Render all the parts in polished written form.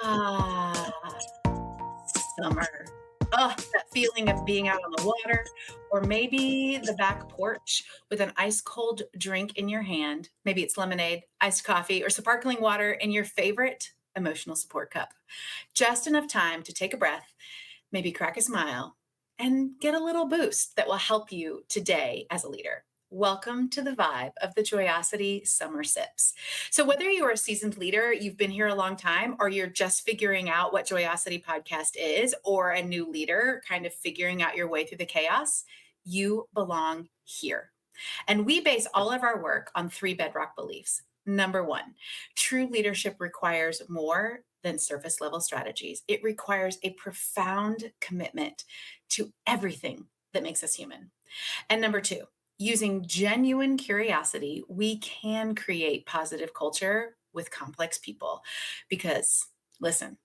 Ah, summer. Oh, that feeling of being out on the water, or maybe the back porch with an ice cold drink in your hand. Maybe it's lemonade, iced coffee, or sparkling water in your favorite emotional support cup. Just enough time to take a breath, maybe crack a smile, and get a little boost that will help you today as a leader. Welcome to the vibe of the Joyosity Summer Sips. So, whether you're a seasoned leader, you've been here a long time, or you're just figuring out what Joyosity podcast is, or a new leader kind of figuring out your way through the chaos, you belong here. And we base all of our work on three bedrock beliefs. Number one, true leadership requires more than surface level strategies. It requires a profound commitment to everything that makes us human. And number two, using genuine curiosity, we can create positive culture with complex people because, listen,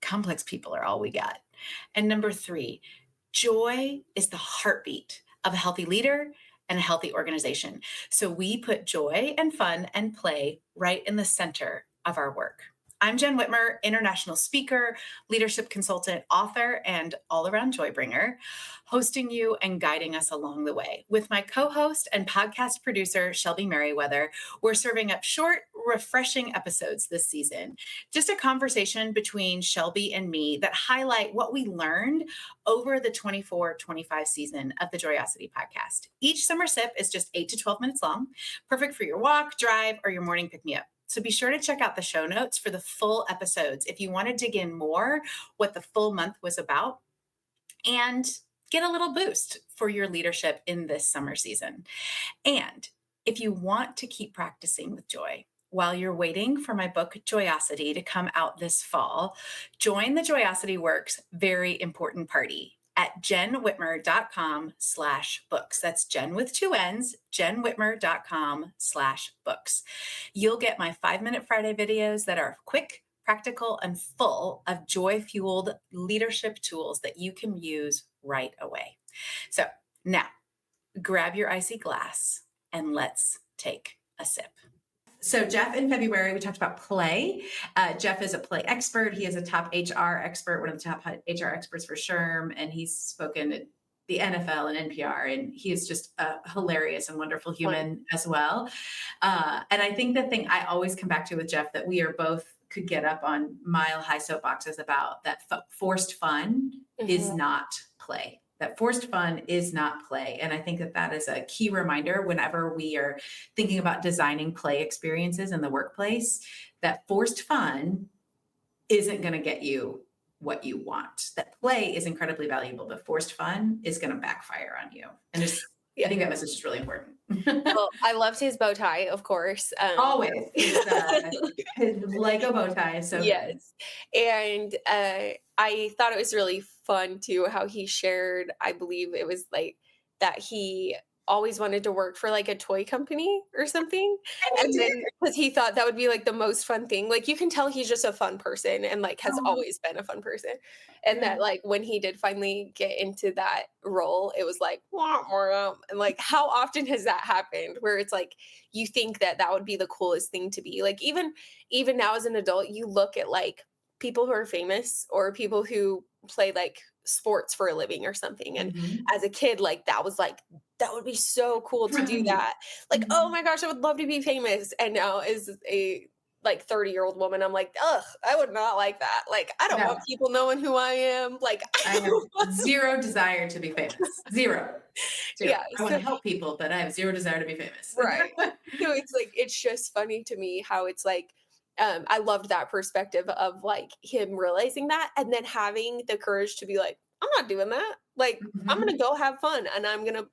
complex people are all we got. And number three, joy is the heartbeat of a healthy leader and a healthy organization. So we put joy and fun and play right in the center of our work. I'm Jenn Whitmer, international speaker, leadership consultant, author, and all-around joy bringer, hosting you and guiding us along the way. With my co-host and podcast producer, Shelby Merriweather, we're serving up short, refreshing episodes this season. Just a conversation between Shelby and me that highlight what we learned over the 24-25 season of the Joyosity podcast. Each summer sip is just 8 to 12 minutes long, perfect for your walk, drive, or your morning pick-me-up. So be sure to check out the show notes for the full episodes if you want to dig in more what the full month was about and get a little boost for your leadership in this summer season. And if you want to keep practicing with joy while you're waiting for my book Joyosity to come out this fall, join the Joyosity Works very important party at jennwhitmer.com/books. That's Jenn with two N's, jennwhitmer.com/books. You'll get my 5-minute Friday videos that are quick, practical, and full of joy-fueled leadership tools that you can use right away. So now, grab your icy glass and let's take a sip. So Jeff, in February, we talked about play. Jeff is a play expert. He is a top HR expert, one of the top HR experts for SHRM, and he's spoken at the NFL and NPR, and he is just a hilarious and wonderful human as well. And I think the thing I always come back to with Jeff that we are both could get up on mile-high soapboxes about that forced fun is not play. That forced fun is not play. And I think that that is a key reminder whenever we are thinking about designing play experiences in the workplace, that forced fun isn't going to get you what you want. That play is incredibly valuable, but forced fun is going to backfire on you. And just, I think that message is really important. Well, I loved his bow tie, of course. Always. His Lego bow tie. So yes. And I thought it was really fun too, how he shared, I believe it was like that he always wanted to work for like a toy company or something. And then because he thought that would be like the most fun thing. Like you can tell he's just a fun person and like has always been a fun person. And that like when he did finally get into that role, it was like, and like how often has that happened where it's like you think that that would be the coolest thing to be like even now as an adult, you look at like people who are famous or people who play like sports for a living or something. And as a kid, like that was like, that would be so cool to do that. Like, oh my gosh, I would love to be famous. And now as a like 30-year-old woman, I'm like, ugh, I would not like that. Like, I don't want people knowing who I am. Like, I have zero desire to be famous. Zero. Yeah. I want to help people, but I have zero desire to be famous. Right. So it's like, it's just funny to me how it's like, I loved that perspective of like him realizing that and then having the courage to be like, I'm not doing that. Like, I'm going to go have fun and I'm going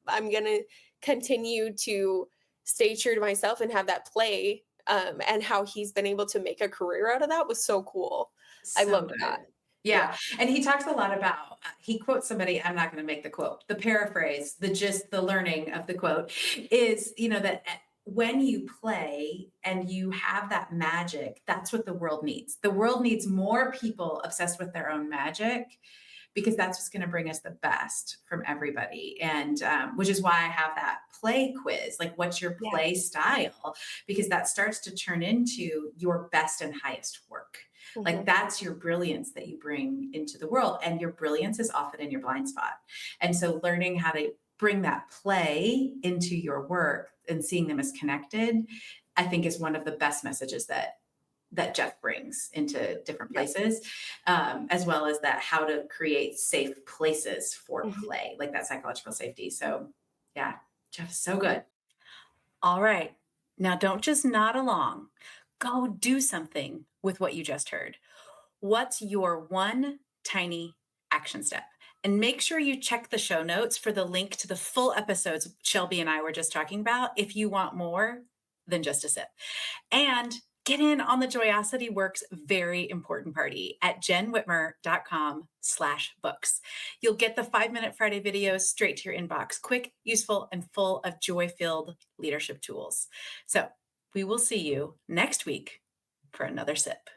to continue to stay true to myself and have that play. And how he's been able to make a career out of that was so cool. I loved that. Yeah. And he talks a lot about, he quotes somebody, I'm not going to make the quote, the paraphrase, the gist, the learning of the quote is, that when you play and you have that magic, that's what the world needs. The world needs more people obsessed with their own magic because that's what's going to bring us the best from everybody. And which is why I have that play quiz, like what's your Yeah. play style? Because that starts to turn into your best and highest work. Like Mhm. that's your brilliance that you bring into the world. And your brilliance is often in your blind spot. And so learning how to bring that play into your work and seeing them as connected, I think is one of the best messages that Jeff brings into different Yep. places, as well as that how to create safe places for Mhm. play, like that psychological safety. So, yeah, Jeff is so good. All right. Now, don't just nod along. Go do something with what you just heard. What's your one tiny action step? And make sure you check the show notes for the link to the full episodes Shelby and I were just talking about if you want more than just a sip. And get in on the Joyosity Works very important party at jenwhitmer.com/books. You'll get the 5-minute Friday videos straight to your inbox, quick, useful, and full of joy-filled leadership tools. So we will see you next week for another sip.